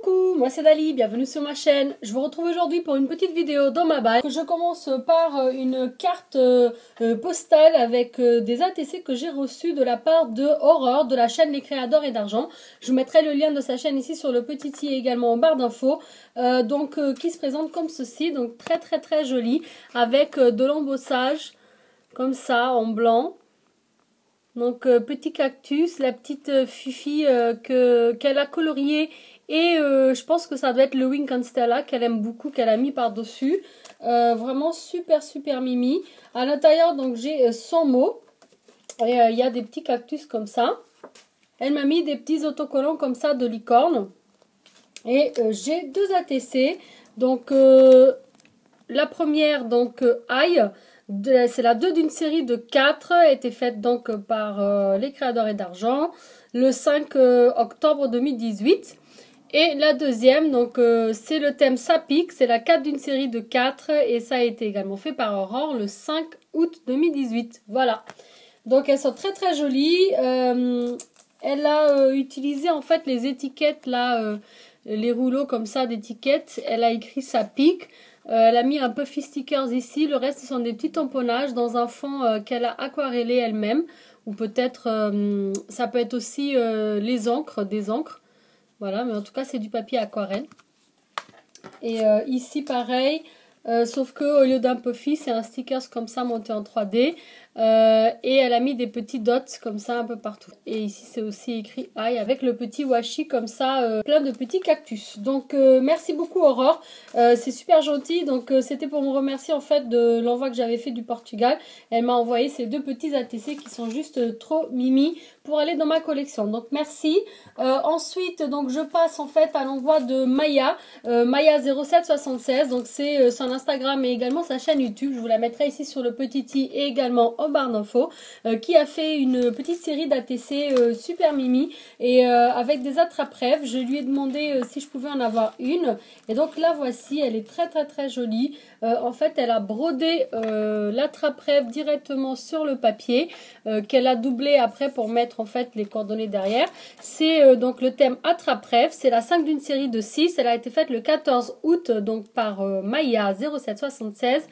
Coucou, moi c'est Dali, bienvenue sur ma chaîne. Je vous retrouve aujourd'hui pour une petite vidéo dans ma bague. Je commence par une carte postale avec des ATC que j'ai reçus de la part de Aurore de la chaîne Les Créas d'Or et d'Argent. Je vous mettrai le lien de sa chaîne ici sur le petit i et également en barre d'infos. Qui se présente comme ceci, donc très joli, avec de l'embossage comme ça en blanc. Donc petit cactus, la petite Fifi qu'elle a coloriée et je pense que ça doit être le Wink Constella qu'elle aime beaucoup, qu'elle a mis par-dessus. Vraiment super mimi. À l'intérieur donc j'ai 100 mots et il y a des petits cactus comme ça. Elle m'a mis des petits autocollants comme ça de licorne et j'ai deux ATC. Donc la première donc aïe. C'est la 2 d'une série de 4, a été faite donc par Les Créas d'Or et d'Argent le 5 octobre 2018. Et la deuxième, donc c'est le thème Sapic, c'est la 4 d'une série de 4 et ça a été également fait par Aurore le 5 août 2018. Voilà, donc elles sont très jolies. Elle a utilisé en fait les étiquettes là, les rouleaux comme ça d'étiquettes, elle a écrit Sapic. Elle a mis un Puffy stickers ici, le reste ce sont des petits tamponnages dans un fond qu'elle a aquarellé elle-même. Ou peut-être, ça peut être aussi les encres, des encres. Voilà, mais en tout cas c'est du papier aquarelle. Et ici pareil, sauf que au lieu d'un Puffy, c'est un stickers comme ça monté en 3D. Et elle a mis des petits dots comme ça un peu partout. Et ici c'est aussi écrit aïe avec le petit washi comme ça, plein de petits cactus. Donc merci beaucoup Aurore, c'est super gentil. Donc c'était pour me remercier en fait de l'envoi que j'avais fait du Portugal. Elle m'a envoyé ces deux petits ATC qui sont juste trop mimi pour aller dans ma collection. Donc merci. Ensuite donc je passe en fait à l'envoi de Maya, Maya 0776. Donc c'est son Instagram et également sa chaîne YouTube. Je vous la mettrai ici sur le petit i et également en barre d'infos, qui a fait une petite série d'ATC super mimi et avec des attrape-rêves. Je lui ai demandé si je pouvais en avoir une et donc la voici, elle est très jolie. En fait elle a brodé l'attrape-rêve directement sur le papier qu'elle a doublé après pour mettre en fait les coordonnées derrière. C'est donc le thème attrape-rêve, c'est la 5 d'une série de 6, elle a été faite le 14 août donc par Maya 0776.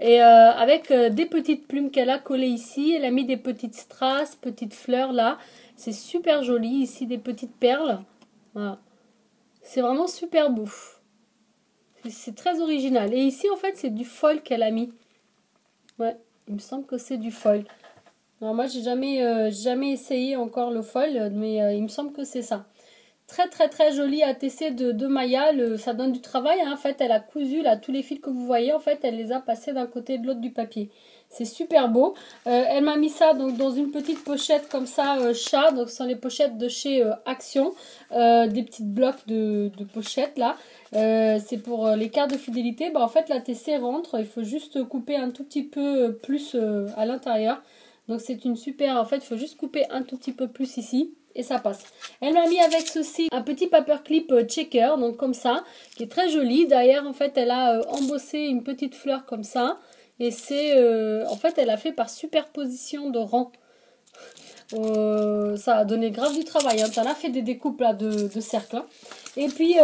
Et avec des petites plumes qu'elle a collées ici. Elle a mis des petites strass, petites fleurs là. C'est super joli. Ici des petites perles. Voilà. C'est vraiment super beau. C'est très original. Et ici en fait c'est du foil qu'elle a mis. Ouais, il me semble que c'est du foil. Alors moi j'ai jamais essayé encore le foil. Mais il me semble que c'est ça. Très joli ATC de Maya, ça donne du travail hein. En fait elle a cousu là tous les fils que vous voyez, en fait elle les a passés d'un côté et de l'autre du papier, c'est super beau. Elle m'a mis ça donc dans une petite pochette comme ça chat, donc ce sont les pochettes de chez Action, des petites blocs de pochettes là, c'est pour les cartes de fidélité. Bah, en fait l'ATC rentre, il faut juste couper un tout petit peu plus à l'intérieur, donc c'est une super, en fait il faut juste couper un tout petit peu plus ici et ça passe. Elle m'a mis avec ceci un petit paperclip checker, donc comme ça, qui est très joli. Derrière, en fait, elle a embossé une petite fleur comme ça. Et c'est, en fait, elle a fait par superposition de rangs. Ça a donné grave du travail. Hein. Elle a fait des découpes là, de cercles. Hein. Et puis,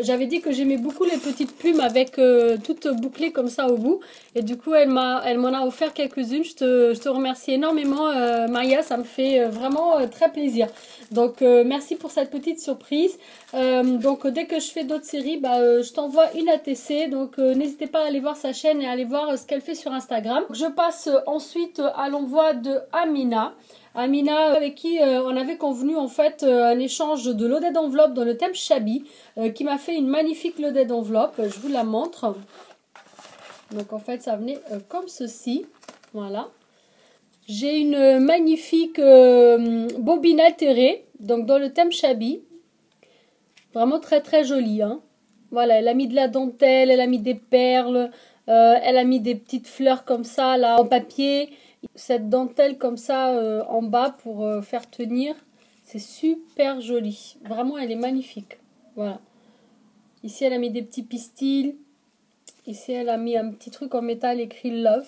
j'avais dit que j'aimais beaucoup les petites plumes avec toutes bouclées comme ça au bout. Et du coup, elle m'en a offert quelques-unes. Je te remercie énormément, Maria. Ça me fait vraiment très plaisir. Donc, merci pour cette petite surprise. Donc, dès que je fais d'autres séries, je t'envoie une ATC. Donc, n'hésitez pas à aller voir sa chaîne et à aller voir ce qu'elle fait sur Instagram. Je passe ensuite à l'envoi de Amina. Amina avec qui on avait convenu en fait un échange de loaded d'enveloppe dans le thème Shabby, qui m'a fait une magnifique loaded d'enveloppe. Je vous la montre. Donc en fait ça venait comme ceci. Voilà. J'ai une magnifique bobine altérée, donc dans le thème Shabby. Vraiment très jolie. Hein. Voilà, elle a mis de la dentelle, elle a mis des perles, elle a mis des petites fleurs comme ça là en papier. Cette dentelle comme ça en bas pour faire tenir, c'est super joli. Vraiment, elle est magnifique. Voilà. Ici, elle a mis des petits pistils. Ici, elle a mis un petit truc en métal écrit Love.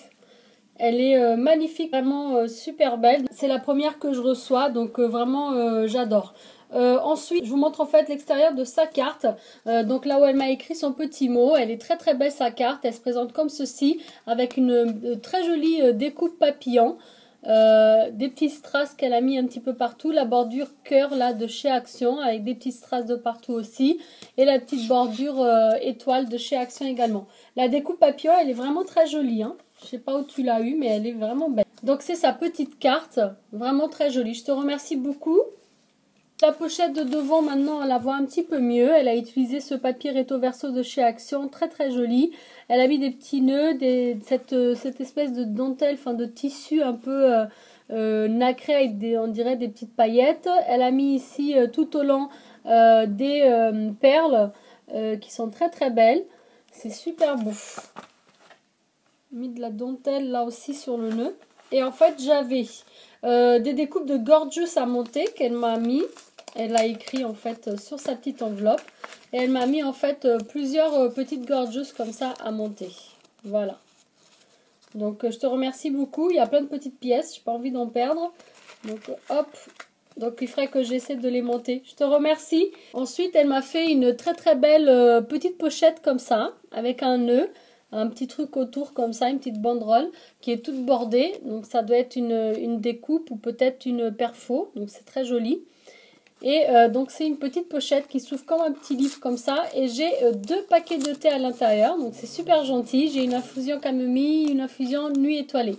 Elle est magnifique, vraiment super belle. C'est la première que je reçois, donc vraiment j'adore. Ensuite, je vous montre en fait l'extérieur de sa carte. Donc là où elle m'a écrit son petit mot, elle est très très belle sa carte. Elle se présente comme ceci, avec une très jolie découpe papillon. Des petits strass qu'elle a mis un petit peu partout, la bordure cœur là de chez Action avec des petits strass de partout aussi, et la petite bordure étoile de chez Action également. La découpe papillon, elle est vraiment très jolie, hein. Je sais pas où tu l'as eu, mais elle est vraiment belle. Donc c'est sa petite carte, vraiment très jolie. Je te remercie beaucoup. La pochette de devant, maintenant, on la voit un petit peu mieux. Elle a utilisé ce papier recto verso de chez Action, très très joli. Elle a mis des petits nœuds, cette espèce de dentelle, enfin de tissu un peu nacré avec on dirait des petites paillettes. Elle a mis ici tout au long des perles qui sont très très belles. C'est super beau. Mis de la dentelle là aussi sur le nœud. Et en fait, j'avais des découpes de Gorgeous à monter qu'elle m'a mis. Elle a écrit en fait sur sa petite enveloppe. Et elle m'a mis en fait plusieurs petites Gorgeous comme ça à monter. Voilà. Donc je te remercie beaucoup. Il y a plein de petites pièces. Je n'ai pas envie d'en perdre. Donc hop. Donc il faudrait que j'essaie de les monter. Je te remercie. Ensuite, elle m'a fait une très très belle petite pochette comme ça. Avec un nœud. Un petit truc autour comme ça, une petite banderole qui est toute bordée. Donc ça doit être une découpe ou peut-être une perfo. Donc c'est très joli. Et donc c'est une petite pochette qui s'ouvre comme un petit livre comme ça. Et j'ai 2 paquets de thé à l'intérieur. Donc c'est super gentil. J'ai une infusion camomille, une infusion nuit étoilée.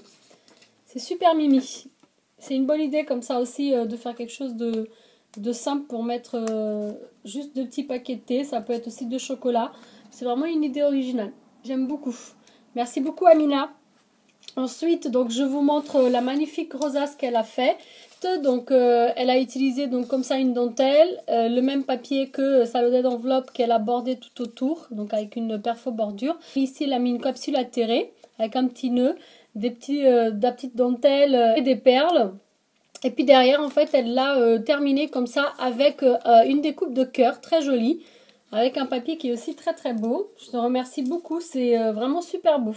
C'est super mimi. C'est une bonne idée comme ça aussi de faire quelque chose de simple pour mettre juste 2 petits paquets de thé. Ça peut être aussi de chocolat. C'est vraiment une idée originale. J'aime beaucoup. Merci beaucoup Amina. Ensuite, donc je vous montre la magnifique rosace qu'elle a fait. Donc elle a utilisé donc comme ça une dentelle, le même papier que sa loaded d'enveloppe qu'elle a bordé tout autour, donc avec une perfo bordure. Ici, elle a mis une capsule atterrée avec un petit nœud, de la petite dentelle et des perles. Et puis derrière, en fait, elle l'a terminé comme ça avec une découpe de cœur très jolie. Avec un papier qui est aussi très très beau. Je te remercie beaucoup, c'est vraiment super beau.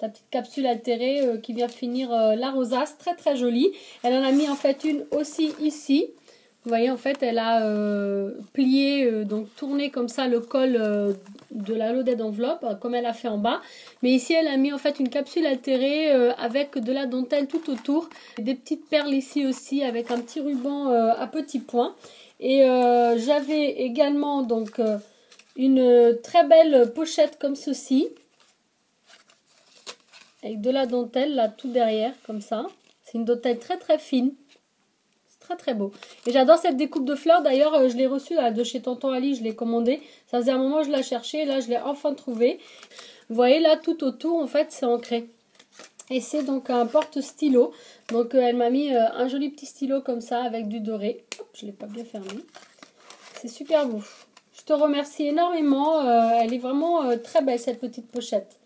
Ta petite capsule altérée qui vient finir la rosace, très très jolie. Elle en a mis en fait une aussi ici. Vous voyez, en fait, elle a plié, donc tourné comme ça le col de la loaded enveloppe, comme elle a fait en bas. Mais ici, elle a mis en fait une capsule altérée avec de la dentelle tout autour. Des petites perles ici aussi avec un petit ruban à petits points. Et j'avais également donc une très belle pochette comme ceci. Avec de la dentelle là tout derrière comme ça. C'est une dentelle très très fine. C'est très très beau. Et j'adore cette découpe de fleurs. D'ailleurs je l'ai reçue là, de chez Tonton Ali. Je l'ai commandée. Ça faisait un moment que je la cherchais. Et là je l'ai enfin trouvée. Vous voyez là tout autour en fait c'est ancré. Et c'est donc un porte-stylo. Donc elle m'a mis un joli petit stylo comme ça avec du doré. Hop, je ne l'ai pas bien fermé. C'est super beau. Je te remercie énormément. Elle est vraiment très belle cette petite pochette.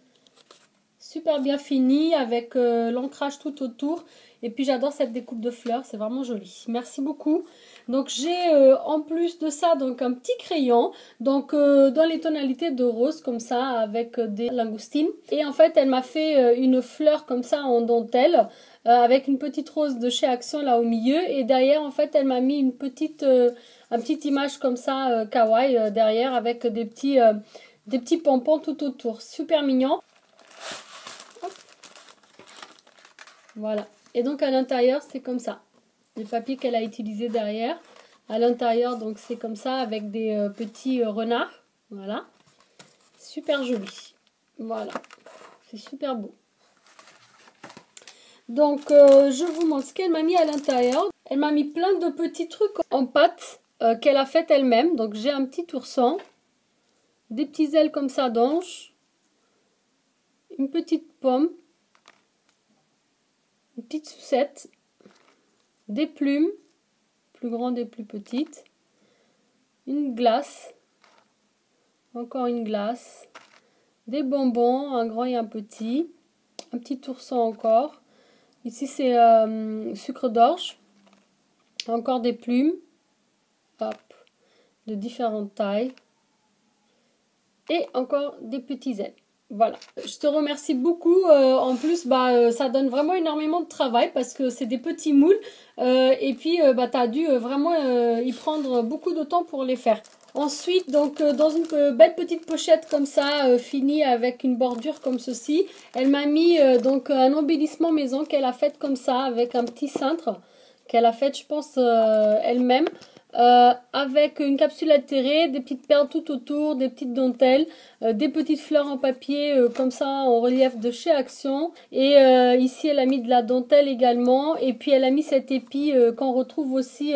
Super bien finie avec l'ancrage tout autour. Et puis j'adore cette découpe de fleurs. C'est vraiment joli. Merci beaucoup. Donc j'ai en plus de ça donc un petit crayon. Donc dans les tonalités de rose comme ça avec des langoustines. Et en fait elle m'a fait une fleur comme ça en dentelle. Avec une petite rose de chez Action là au milieu. Et derrière en fait elle m'a mis une petite image comme ça kawaii derrière avec des petits pompons tout autour. Super mignon. Voilà. Et donc à l'intérieur, c'est comme ça. Le papier qu'elle a utilisé derrière. À l'intérieur, donc c'est comme ça avec des petits renards. Voilà. Super joli. Voilà. C'est super beau. Donc je vous montre ce qu'elle m'a mis à l'intérieur. Elle m'a mis plein de petits trucs en pâte qu'elle a fait elle-même. Donc j'ai un petit ourson. Des petits ailes comme ça d'ange. Une petite pomme. Une petite sucette, des plumes, plus grandes et plus petites, une glace, encore une glace, des bonbons, un grand et un petit ourson encore. Ici c'est sucre d'orge, encore des plumes, hop, de différentes tailles, et encore des petits ailes. Voilà, je te remercie beaucoup. En plus, ça donne vraiment énormément de travail parce que c'est des petits moules. Et puis, tu as dû vraiment y prendre beaucoup de temps pour les faire. Ensuite, donc, dans une belle petite pochette comme ça, finie avec une bordure comme ceci, elle m'a mis donc un embellissement maison qu'elle a fait comme ça, avec un petit cintre qu'elle a fait, je pense, elle-même. Avec une capsule atterrée, des petites perles tout autour, des petites dentelles, des petites fleurs en papier comme ça en relief de chez Action. Et ici elle a mis de la dentelle également. Et puis elle a mis cet épi qu'on retrouve aussi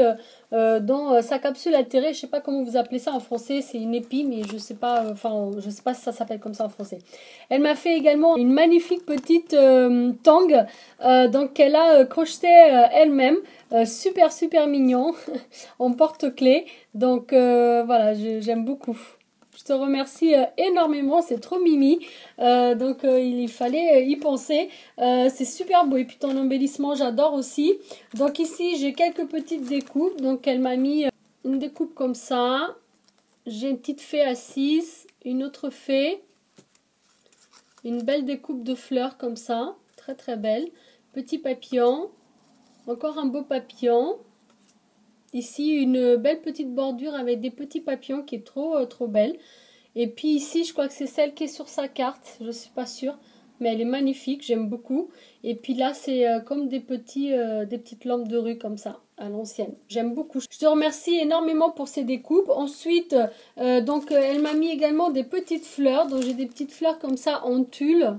dans sa capsule atterrée. Je sais pas comment vous appelez ça en français, c'est une épi, mais je sais pas, je sais pas si ça s'appelle comme ça en français. Elle m'a fait également une magnifique petite tang, donc elle a crocheté elle-même. Super mignon en porte-clés. Donc voilà, j'aime beaucoup. Je te remercie énormément, c'est trop mimi. Il fallait y penser. C'est super beau. Et puis ton embellissement, j'adore aussi. Donc ici, j'ai quelques petites découpes. Donc elle m'a mis une découpe comme ça. J'ai une petite fée assise, une autre fée. Une belle découpe de fleurs comme ça. Très belle. Petit papillon. Encore un beau papillon. Ici, une belle petite bordure avec des petits papillons qui est trop belle. Et puis ici, je crois que c'est celle qui est sur sa carte. Je ne suis pas sûre. Mais elle est magnifique, j'aime beaucoup. Et puis là, c'est comme des petites lampes de rue comme ça, à l'ancienne. J'aime beaucoup. Je te remercie énormément pour ces découpes. Ensuite, elle m'a mis également des petites fleurs. Donc j'ai des petites fleurs comme ça en tulle.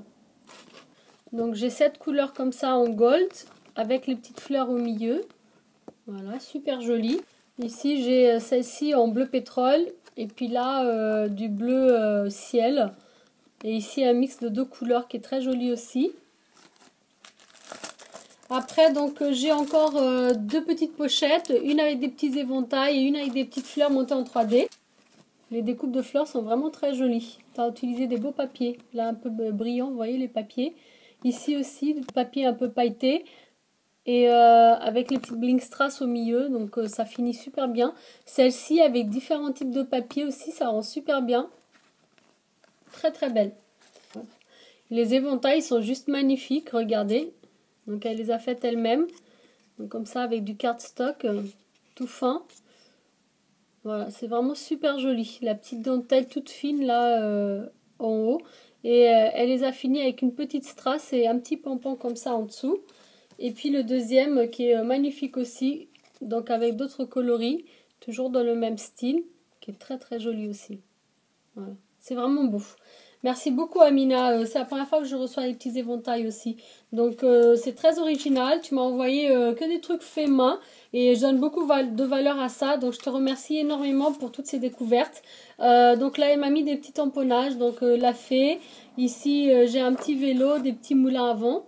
Donc j'ai cette couleur comme ça en gold, avec les petites fleurs au milieu. Voilà, super jolie. Ici, j'ai celle-ci en bleu pétrole. Et puis là, du bleu ciel. Et ici, un mix de deux couleurs qui est très joli aussi. Après, donc, j'ai encore deux petites pochettes. Une avec des petits éventails et une avec des petites fleurs montées en 3D. Les découpes de fleurs sont vraiment très jolies. Tu as utilisé des beaux papiers. Là, un peu brillant, vous voyez les papiers. Ici aussi, du papier un peu pailleté. Et avec les petites bling strass au milieu, donc ça finit super bien. Celle-ci avec différents types de papier aussi, ça rend super bien. Très belle. Les éventails sont juste magnifiques, regardez. Donc elle les a faites elle-même. Donc comme ça avec du cardstock tout fin. Voilà, c'est vraiment super joli. La petite dentelle toute fine là en haut. Et elle les a finies avec une petite strass et un petit pompon comme ça en dessous. Et puis le deuxième qui est magnifique aussi, donc avec d'autres coloris, toujours dans le même style, qui est très joli aussi. Voilà. C'est vraiment beau. Merci beaucoup Amina, c'est la première fois que je reçois les petits éventails aussi. Donc c'est très original, tu m'as envoyé que des trucs faits main et je donne beaucoup de valeur à ça. Donc je te remercie énormément pour toutes ces découvertes. Donc là elle m'a mis des petits tamponnages, donc la fée. Ici j'ai un petit vélo, des petits moulins à vent.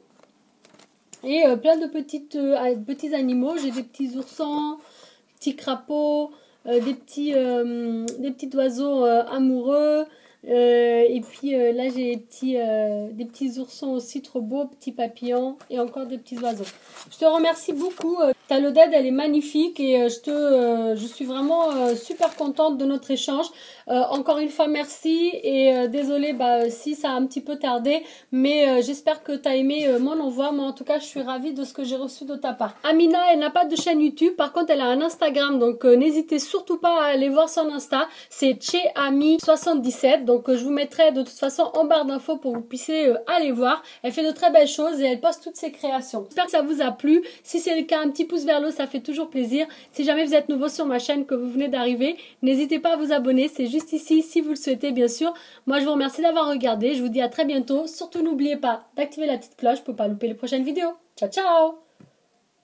Et plein de petits animaux. J'ai des petits oursons, petits crapauds, des petits oiseaux amoureux. Et puis là j'ai des petits oursons aussi trop beaux, petits papillons et encore des petits oiseaux. Je te remercie beaucoup. Ta loaded elle est magnifique et je suis vraiment super contente de notre échange. Encore une fois merci et désolée si ça a un petit peu tardé, mais j'espère que tu as aimé mon envoi. Moi en tout cas je suis ravie de ce que j'ai reçu de ta part. Amina elle n'a pas de chaîne YouTube, par contre elle a un Instagram, donc n'hésitez surtout pas à aller voir son Insta, c'est cheami77. Donc je vous mettrai de toute façon en barre d'infos pour que vous puissiez aller voir. Elle fait de très belles choses et elle poste toutes ses créations. J'espère que ça vous a plu. Si c'est le cas, un petit pouce vers le haut, ça fait toujours plaisir. Si jamais vous êtes nouveau sur ma chaîne, que vous venez d'arriver, n'hésitez pas à vous abonner. C'est juste ici si vous le souhaitez bien sûr. Moi je vous remercie d'avoir regardé. Je vous dis à très bientôt. Surtout n'oubliez pas d'activer la petite cloche pour ne pas louper les prochaines vidéos. Ciao ciao!